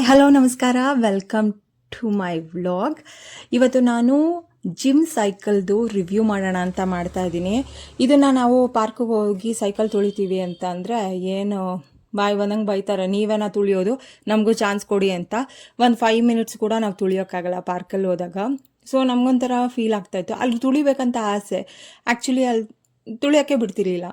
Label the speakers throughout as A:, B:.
A: Hello ನಮಸ್ಕಾರ, welcome to my vlog. ಇವತ್ತು ನಾನು ಜಿಮ್ ಸೈಕಲ್ದು ರಿವ್ಯೂ ಮಾಡೋಣ ಅಂತ ಮಾಡ್ತಾ ಇದ್ದೀನಿ. ಇದನ್ನು ನಾವು ಪಾರ್ಕಿಗೆ ಹೋಗಿ ಸೈಕಲ್ ತುಳಿತೀವಿ ಅಂತ ಅಂದರೆ ಏನು ಬಾಯ್ ಬಂದಂಗೆ ಬೈತಾರೆ, ನೀವೇನ ತುಳಿಯೋದು, ನಮಗೂ ಚಾನ್ಸ್ ಕೊಡಿ ಅಂತ. ಒಂದು 5 ಮಿನಿಟ್ಸ್ ಕೂಡ ನಾವು ತುಳಿಯೋಕ್ಕಾಗಲ್ಲ ಪಾರ್ಕಲ್ಲಿ ಹೋದಾಗ. ಸೊ ನಮಗೊಂಥರ ಫೀಲ್ ಆಗ್ತಾಯಿತ್ತು, ಅಲ್ಲಿ ತುಳಿಬೇಕಂತ ಆಸೆ. ಆ್ಯಕ್ಚುಲಿ ಅಲ್ಲಿ ತುಳಿಯೋಕ್ಕೆ ಬಿಡ್ತಿರ್ಲಿಲ್ಲ.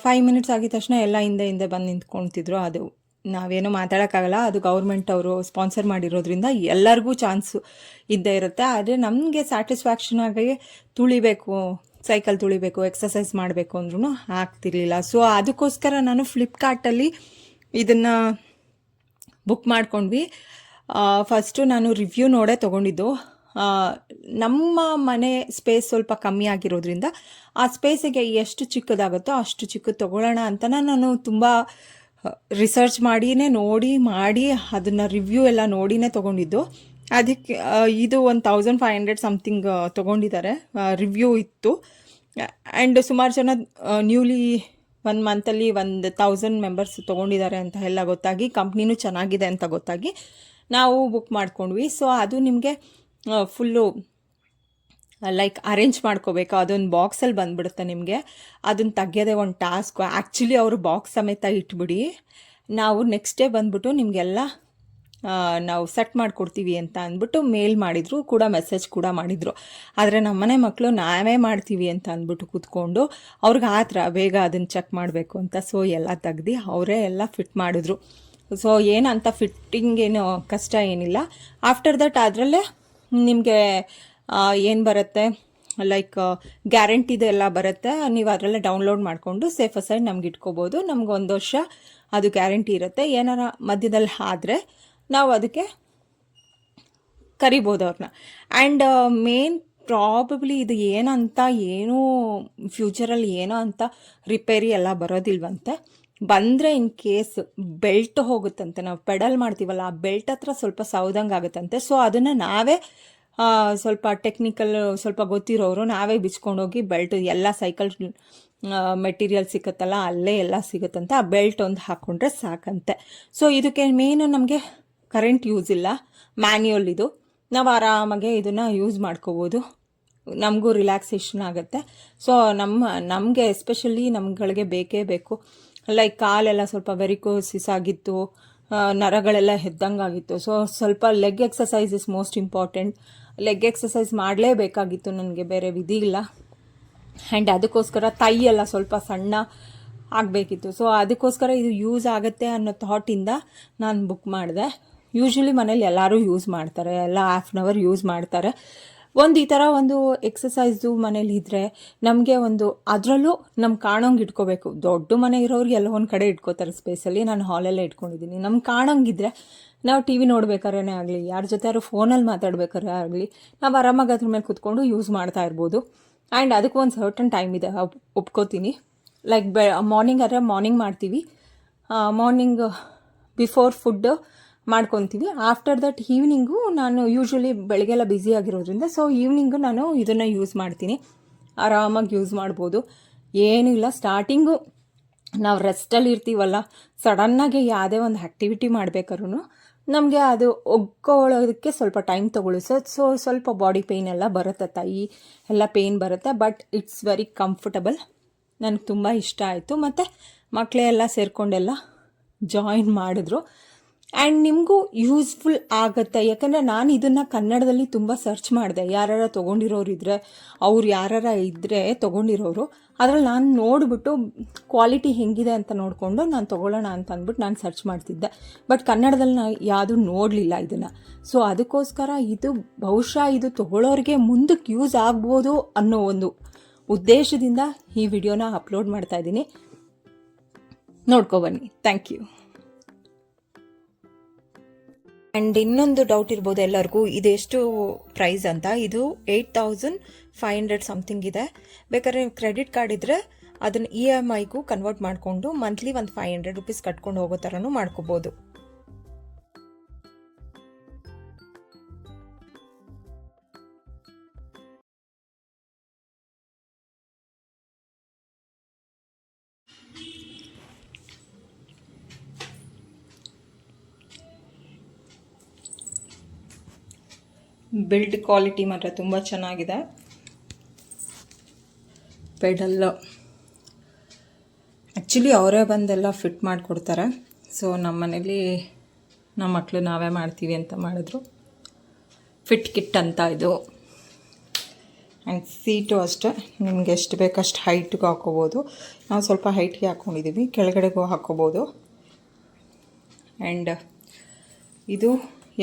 A: 5 ಮಿನಿಟ್ಸ್ ಆಗಿದ ತಕ್ಷಣ ಎಲ್ಲ ಹಿಂದೆ ಬಂದು ನಿಂತ್ಕೊಳ್ತಿದ್ರು. ಅದು ನಾವೇನು ಮಾತಾಡೋಕ್ಕಾಗಲ್ಲ, ಅದು ಗೌರ್ಮೆಂಟ್ ಅವರು ಸ್ಪಾನ್ಸರ್ ಮಾಡಿರೋದ್ರಿಂದ ಎಲ್ಲರಿಗೂ ಚಾನ್ಸು ಇದ್ದೇ ಇರುತ್ತೆ. ಆದರೆ ನಮಗೆ ಸ್ಯಾಟಿಸ್ಫ್ಯಾಕ್ಷನ್ ಆಗಿ ತುಳಿಬೇಕು, ಸೈಕಲ್ ತುಳಿಬೇಕು, ಎಕ್ಸಸೈಸ್ ಮಾಡಬೇಕು ಅಂದ್ರೂ ಆಗ್ತಿರ್ಲಿಲ್ಲ. ಸೊ ಅದಕ್ಕೋಸ್ಕರ ನಾನು ಫ್ಲಿಪ್ಕಾರ್ಟಲ್ಲಿ ಇದನ್ನು ಬುಕ್ ಮಾಡ್ಕೊಂಡ್ವಿ. ಫಸ್ಟು ನಾನು ರಿವ್ಯೂ ನೋಡೇ ತೊಗೊಂಡಿದ್ದು. ನಮ್ಮ ಮನೆ ಸ್ಪೇಸ್ ಸ್ವಲ್ಪ ಕಮ್ಮಿ ಆಗಿರೋದ್ರಿಂದ ಆ ಸ್ಪೇಸಿಗೆ ಎಷ್ಟು ಚಿಕ್ಕದಾಗುತ್ತೋ ಅಷ್ಟು ಚಿಕ್ಕದು ತೊಗೊಳ್ಳೋಣ ಅಂತ ನಾನು ತುಂಬ ರಿಸರ್ಚ್ ಮಾಡಿನೇ ಮಾಡಿ ಅದನ್ನು ರಿವ್ಯೂ ಎಲ್ಲ ನೋಡಿನೇ ತೊಗೊಂಡಿದ್ದು. ಅದಕ್ಕೆ ಇದು 1500 ಸಮಥಿಂಗ್ ತೊಗೊಂಡಿದ್ದಾರೆ, ರಿವ್ಯೂ ಇತ್ತು. ಆ್ಯಂಡ್ ಸುಮಾರು ಜನ ನ್ಯೂಲಿ 1 ಮಂತಲ್ಲಿ 1000 ಮೆಂಬರ್ಸ್ ತೊಗೊಂಡಿದ್ದಾರೆ ಅಂತ ಎಲ್ಲ ಗೊತ್ತಾಗಿ, ಕಂಪ್ನಿನೂ ಚೆನ್ನಾಗಿದೆ ಅಂತ ಗೊತ್ತಾಗಿ ನಾವು ಬುಕ್ ಮಾಡ್ಕೊಂಡ್ವಿ. ಸೊ ಅದು ನಿಮಗೆ ಫುಲ್ಲು ಲೈಕ್ ಅರೇಂಜ್ ಮಾಡ್ಕೋಬೇಕು. ಅದೊಂದು ಬಾಕ್ಸಲ್ಲಿ ಬಂದುಬಿಡುತ್ತೆ ನಿಮಗೆ. ಅದನ್ನು ತೆಗೆಯೋದೇ ಒಂದು ಟಾಸ್ಕು. ಆ್ಯಕ್ಚುಲಿ ಅವರು ಬಾಕ್ಸ್ ಸಮೇತ ಇಟ್ಬಿಡಿ, ನಾವು ನೆಕ್ಸ್ಟ್ ಡೇ ಬಂದುಬಿಟ್ಟು ನಿಮಗೆಲ್ಲ ನಾವು ಸೆಟ್ ಮಾಡಿಕೊಡ್ತೀವಿ ಅಂತ ಅಂದ್ಬಿಟ್ಟು ಮೇಲ್ ಮಾಡಿದರು ಕೂಡ, ಮೆಸೇಜ್ ಕೂಡ ಮಾಡಿದರು. ಆದರೆ ನಮ್ಮನೆ ಮಕ್ಕಳು ನಾವೇ ಮಾಡ್ತೀವಿ ಅಂತ ಅಂದ್ಬಿಟ್ಟು ಕೂತ್ಕೊಂಡು, ಅವ್ರಿಗೆ ಆ ಥರ ಬೇಗ ಅದನ್ನು ಚೆಕ್ ಮಾಡಬೇಕು ಅಂತ. ಸೊ ಎಲ್ಲ ತೆಗ್ದು ಅವರೇ ಎಲ್ಲ ಫಿಟ್ ಮಾಡಿದ್ರು. ಸೊ ಏನಂತ ಫಿಟ್ಟಿಂಗ್ ಏನು ಕಷ್ಟ ಏನಿಲ್ಲ. ಆಫ್ಟರ್ ದಟ್ ಅದರಲ್ಲೇ ನಿಮಗೆ ಏನು ಬರುತ್ತೆ, ಲೈಕ್ ಗ್ಯಾರಂಟಿದು ಎಲ್ಲ ಬರುತ್ತೆ. ನೀವು ಅದರಲ್ಲೇ ಡೌನ್ಲೋಡ್ ಮಾಡಿಕೊಂಡು ಸೇಫ್ ಸೈಡ್ ನಮ್ಗೆ ಇಟ್ಕೋಬೋದು. ನಮ್ಗೆ 1 ವರ್ಷ ಅದು ಗ್ಯಾರಂಟಿ ಇರುತ್ತೆ. ಏನಾರ ಮಧ್ಯದಲ್ಲಿ ಆದರೆ ನಾವು ಅದಕ್ಕೆ ಕರಿಬೋದು ಅವ್ರನ್ನ. ಆ್ಯಂಡ್ ಮೇನ್ ಪ್ರಾಬಬ್ಲಿ ಇದು ಏನೂ ಫ್ಯೂಚರಲ್ಲಿ ಏನೋ ಅಂತ ರಿಪೇರಿ ಎಲ್ಲ ಬರೋದಿಲ್ವಂತೆ. ಬಂದರೆ ಇನ್ ಕೇಸ್ ಬೆಲ್ಟ್ ಹೋಗುತ್ತಂತೆ, ನಾವು ಪೆಡಲ್ ಮಾಡ್ತೀವಲ್ಲ ಆ ಬೆಲ್ಟ್ ಹತ್ರ ಸ್ವಲ್ಪ ಸೌದಂಗೆ ಆಗುತ್ತಂತೆ. ಸೊ ಅದನ್ನು ನಾವೇ ಸ್ವಲ್ಪ ಟೆಕ್ನಿಕಲ್ ಸ್ವಲ್ಪ ಗೊತ್ತಿರೋರು ನಾವೇ ಬಿಚ್ಕೊಂಡೋಗಿ ಬೆಲ್ಟ್ ಎಲ್ಲ ಸೈಕಲ್ ಮೆಟೀರಿಯಲ್ ಸಿಗುತ್ತಲ್ಲ ಅಲ್ಲೇ ಎಲ್ಲ ಸಿಗುತ್ತಂತೆ, ಆ ಬೆಲ್ಟ್ ಒಂದು ಹಾಕ್ಕೊಂಡ್ರೆ ಸಾಕಂತೆ. ಸೊ ಇದಕ್ಕೆ ಮೇನು ನಮಗೆ ಕರೆಂಟ್ ಯೂಸ್ ಇಲ್ಲ, ಮ್ಯಾನ್ಯುಯಲ್ ಇದು. ನಾವು ಆರಾಮಾಗೆ ಇದನ್ನು ಯೂಸ್ ಮಾಡ್ಕೋಬೋದು, ನಮಗೂ ರಿಲ್ಯಾಕ್ಸೇಷನ್ ಆಗುತ್ತೆ. ಸೊ ನಮಗೆ ಎಸ್ಪೆಷಲಿ ನಮ್ಗಳಿಗೆ ಬೇಕೇ ಬೇಕು. ಲೈಕ್ ಕಾಲೆಲ್ಲ ಸ್ವಲ್ಪ ವೆರಿಕೋಸಿಸ್ ಆಗಿತ್ತು, ನರಗಳೆಲ್ಲ ಹೆದ್ದಂಗಾಗಿತ್ತು. ಸೊ ಸ್ವಲ್ಪ leg exercise is most important. Leg exercise ಮಾಡಲೇಬೇಕಾಗಿತ್ತು, ನನಗೆ ಬೇರೆ ವಿಧಿ ಇಲ್ಲ. ಆ್ಯಂಡ್ ಅದಕ್ಕೋಸ್ಕರ ತೈ ಎಲ್ಲ ಸ್ವಲ್ಪ ಸಣ್ಣ ಆಗಬೇಕಿತ್ತು. ಸೊ ಅದಕ್ಕೋಸ್ಕರ ಇದು ಯೂಸ್ ಆಗುತ್ತೆ ಅನ್ನೋ ಥಾಟಿಂದ ನಾನು ಬುಕ್ ಮಾಡಿದೆ. ಯೂಶ್ವಲಿ ಮನೇಲಿ ಎಲ್ಲರೂ ಯೂಸ್ ಮಾಡ್ತಾರೆ, ಎಲ್ಲ ½ ಅವರ್ ಯೂಸ್ ಮಾಡ್ತಾರೆ. ಈ ಥರ ಒಂದು ಎಕ್ಸಸೈಸ್ದು ಮನೇಲಿ ಇದ್ದರೆ ನಮಗೆ ಅದರಲ್ಲೂ ನಮ್ಗೆ ಕಾಣೋಂಗೆ ಇಟ್ಕೋಬೇಕು. ದೊಡ್ಡ ಮನೆ ಇರೋರಿಗೆ ಎಲ್ಲ ಒಂದು ಕಡೆ ಇಟ್ಕೋತಾರೆ ಸ್ಪೇಸಲ್ಲಿ, ನಾನು ಹಾಲೆಲ್ಲ ಇಟ್ಕೊಂಡಿದ್ದೀನಿ. ನಮ್ಗೆ ಕಾಣೋಂಗಿದ್ರೆ ನಾವು ಟಿ ವಿ ನೋಡ್ಬೇಕಾರೇ ಆಗಲಿ, ಯಾರ ಜೊತೆ ಯಾರು ಫೋನಲ್ಲಿ ಮಾತಾಡ್ಬೇಕಾರೆ ಆಗಲಿ, ನಾವು ಆರಾಮಾಗಿ ಅದ್ರ ಮೇಲೆ ಕೂತ್ಕೊಂಡು ಯೂಸ್ ಮಾಡ್ತಾ ಇರ್ಬೋದು. ಆ್ಯಂಡ್ ಅದಕ್ಕೆ ಒಂದು ಸರ್ಟನ್ ಟೈಮ್ ಇದೆ, ಒಪ್ಕೋತೀನಿ. ಲೈಕ್ ಮಾರ್ನಿಂಗ್ ಆದರೆ ಮಾರ್ನಿಂಗ್ ಮಾಡ್ತೀವಿ, ಮಾರ್ನಿಂಗ್ ಬಿಫೋರ್ ಫುಡ್ ಮಾಡ್ಕೊತೀವಿ. ಆಫ್ಟರ್ ದಟ್ ಈವ್ನಿಂಗು ನಾನು ಯೂಶ್ವಲಿ ಬೆಳಗ್ಗೆಲ್ಲ ಬ್ಯುಸಿ ಆಗಿರೋದ್ರಿಂದ ಸೊ ಈವ್ನಿಂಗು ನಾನು ಇದನ್ನು ಯೂಸ್ ಮಾಡ್ತೀನಿ. ಆರಾಮಾಗಿ ಯೂಸ್ ಮಾಡ್ಬೋದು, ಏನೂ ಇಲ್ಲ. ಸ್ಟಾರ್ಟಿಂಗು ನಾವು ರೆಸ್ಟಲ್ಲಿ ಇರ್ತೀವಲ್ಲ, ಸಡನ್ನಾಗಿ ಯಾವುದೇ ಒಂದು ಆ್ಯಕ್ಟಿವಿಟಿ ಮಾಡಬೇಕಾದ್ರೂ ನಮಗೆ ಅದು ಒಗ್ಕೊಳ್ಳೋದಕ್ಕೆ ಸ್ವಲ್ಪ ಟೈಮ್ ತೊಗೊಳಿಸೋ. ಸೊ ಸ್ವಲ್ಪ ಬಾಡಿ ಪೇಯ್ನ್ ಎಲ್ಲ ಬರುತ್ತೆ, ತೈ ಎಲ್ಲ ಪೇಯ್ನ್ ಬರುತ್ತೆ. ಬಟ್ ಇಟ್ಸ್ ವೆರಿ ಕಂಫರ್ಟಬಲ್, ನನಗೆ ತುಂಬ ಇಷ್ಟ ಆಯಿತು. ಮತ್ತು ಮಕ್ಕಳೆಲ್ಲ ಸೇರಿಕೊಂಡೆಲ್ಲ ಜಾಯಿನ್ ಮಾಡಿದ್ರು. ಆ್ಯಂಡ್ ನಿಮಗೂ ಯೂಸ್ಫುಲ್ ಆಗುತ್ತೆ. ಯಾಕಂದರೆ ನಾನು ಇದನ್ನು ಕನ್ನಡದಲ್ಲಿ ತುಂಬ ಸರ್ಚ್ ಮಾಡಿದೆ, ಯಾರು ತೊಗೊಂಡಿರೋರು ಇದ್ದರೆ, ಅವ್ರು ಯಾರು ಇದ್ದರೆ ತೊಗೊಂಡಿರೋರು, ಅದರಲ್ಲಿ ನಾನು ನೋಡಿಬಿಟ್ಟು ಕ್ವಾಲಿಟಿ ಹೆಂಗಿದೆ ಅಂತ ನೋಡಿಕೊಂಡು ನಾನು ತೊಗೊಳ್ಳೋಣ ಅಂತ ಅಂದ್ಬಿಟ್ಟು ನಾನು ಸರ್ಚ್ ಮಾಡ್ತಿದ್ದೆ. ಬಟ್ ಕನ್ನಡದಲ್ಲಿ ನಾನು ಯಾವುದೂ ನೋಡಲಿಲ್ಲ ಇದನ್ನು. ಸೊ ಅದಕ್ಕೋಸ್ಕರ ಇದು ಬಹುಶಃ ಇದು ತೊಗೊಳ್ಳೋರಿಗೆ ಮುಂದಕ್ಕೆ ಯೂಸ್ ಆಗ್ಬೋದು ಅನ್ನೋ ಒಂದು ಉದ್ದೇಶದಿಂದ ಈ ವಿಡಿಯೋನ ಅಪ್ಲೋಡ್ ಮಾಡ್ತಾಯಿದ್ದೀನಿ. ನೋಡ್ಕೊಬನ್ನಿ. Thank you. ಆ್ಯಂಡ್ ಇನ್ನೊಂದು ಡೌಟ್ ಇರ್ಬೋದು ಎಲ್ಲರಿಗೂ, ಇದೆಷ್ಟು ಪ್ರೈಸ್ ಅಂತ. ಇದು 8500 ಸಮಥಿಂಗ್ ಇದೆ. ಬೇಕಾದ್ರೆ ನೀವು ಕ್ರೆಡಿಟ್ ಕಾರ್ಡ್ ಇದ್ದರೆ ಅದನ್ನು EMIಗೂ ಕನ್ವರ್ಟ್ ಮಾಡಿಕೊಂಡು ಮಂತ್ಲಿ ಒಂದು 500 ರೂಪೀಸ್ ಕಟ್ಕೊಂಡು ಹೋಗೋ ಥರನೂ ಮಾಡ್ಕೋಬೋದು. ಬಿಲ್ಡ್ ಕ್ವಾಲಿಟಿ ಮಾತ್ರ ತುಂಬ ಚೆನ್ನಾಗಿದೆ. ಪೆಡಲ್ ಆ್ಯಕ್ಚುಲಿ ಅವರೇ ಬಂದೆಲ್ಲ ಫಿಟ್ ಮಾಡಿಕೊಡ್ತಾರೆ. ಸೊ ನಮ್ಮ ಮನೇಲಿ ನಮ್ಮ ಮಕ್ಕಳು ನಾವೇ ಮಾಡ್ತೀವಿ ಅಂತ ಮಾಡಿದ್ರು. ಫಿಟ್ ಕಿಟ್ ಅಂತ ಇದು. ಆ್ಯಂಡ್ ಸೀಟು ಅಷ್ಟೇ, ನಿಮ್ಗೆ ಎಷ್ಟು ಬೇಕಷ್ಟು ಹೈಟ್ಗೆ ಹಾಕ್ಕೋಬೋದು. ನಾವು ಸ್ವಲ್ಪ ಹೈಟ್ಗೆ ಹಾಕ್ಕೊಂಡಿದ್ದೀವಿ, ಕೆಳಗಡೆಗೂ ಹಾಕ್ಕೋಬೋದು. ಆ್ಯಂಡ್ ಇದು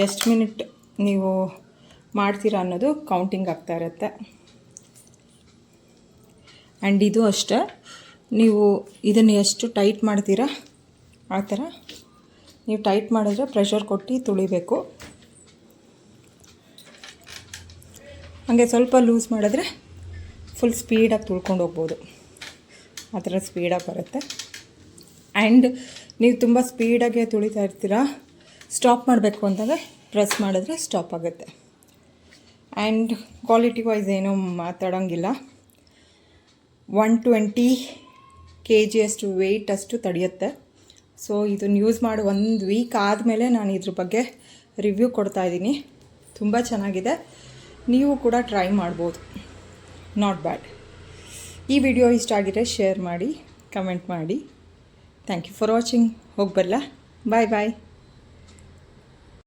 A: ಎಷ್ಟು ಮಿನಿಟ್ ನೀವು ಮಾಡ್ತೀರಾ ಅನ್ನೋದು ಕೌಂಟಿಂಗ್ ಆಗ್ತಾ ಇರುತ್ತೆ. ಆ್ಯಂಡ್ ಇದು ಅಷ್ಟೇ, ನೀವು ಇದನ್ನು ಎಷ್ಟು ಟೈಟ್ ಮಾಡ್ತೀರಾ ಆ ಥರ ನೀವು ಟೈಟ್ ಮಾಡಿದ್ರೆ ಪ್ರೆಷರ್ ಕೊಟ್ಟು ತುಳಿಬೇಕು. ಹಾಗೆ ಸ್ವಲ್ಪ ಲೂಸ್ ಮಾಡಿದ್ರೆ ಫುಲ್ ಸ್ಪೀಡಾಗಿ ತುಳ್ಕೊಂಡು ಹೋಗ್ಬೋದು. ಆ ಥರ ಸ್ಪೀಡಾಗಿ ಬರುತ್ತೆ. ಆ್ಯಂಡ್ ನೀವು ತುಂಬ ಸ್ಪೀಡಾಗೆ ತುಳಿತಾ ಇರ್ತೀರಾ, ಸ್ಟಾಪ್ ಮಾಡಬೇಕು ಅಂದಾಗ ಪ್ರೆಸ್ ಮಾಡಿದ್ರೆ ಸ್ಟಾಪ್ ಆಗುತ್ತೆ. ಆ್ಯಂಡ್ ಕ್ವಾಲಿಟಿ ವೈಸ್ ಏನೂ ಮಾತಾಡೋಂಗಿಲ್ಲ. 120 kg ಅಷ್ಟು ವೆಯ್ಟ್ ಅಷ್ಟು ತಡೆಯುತ್ತೆ. ಸೊ ಇದನ್ನು ಯೂಸ್ ಮಾಡಿ 1 ವೀಕ್ ಆದಮೇಲೆ ನಾನು ಇದ್ರ ಬಗ್ಗೆ ರಿವ್ಯೂ ಕೊಡ್ತಾಯಿದ್ದೀನಿ. ತುಂಬ ಚೆನ್ನಾಗಿದೆ, ನೀವು ಕೂಡ ಟ್ರೈ ಮಾಡ್ಬೋದು. Not bad. ಈ ವಿಡಿಯೋ ಇಷ್ಟ ಆಗಿದ್ರೆ ಶೇರ್ ಮಾಡಿ, ಕಮೆಂಟ್ ಮಾಡಿ. Thank you for watching. ಹೋಗಿ ಬರಲಾ? ಬಾಯ್ ಬಾಯ್.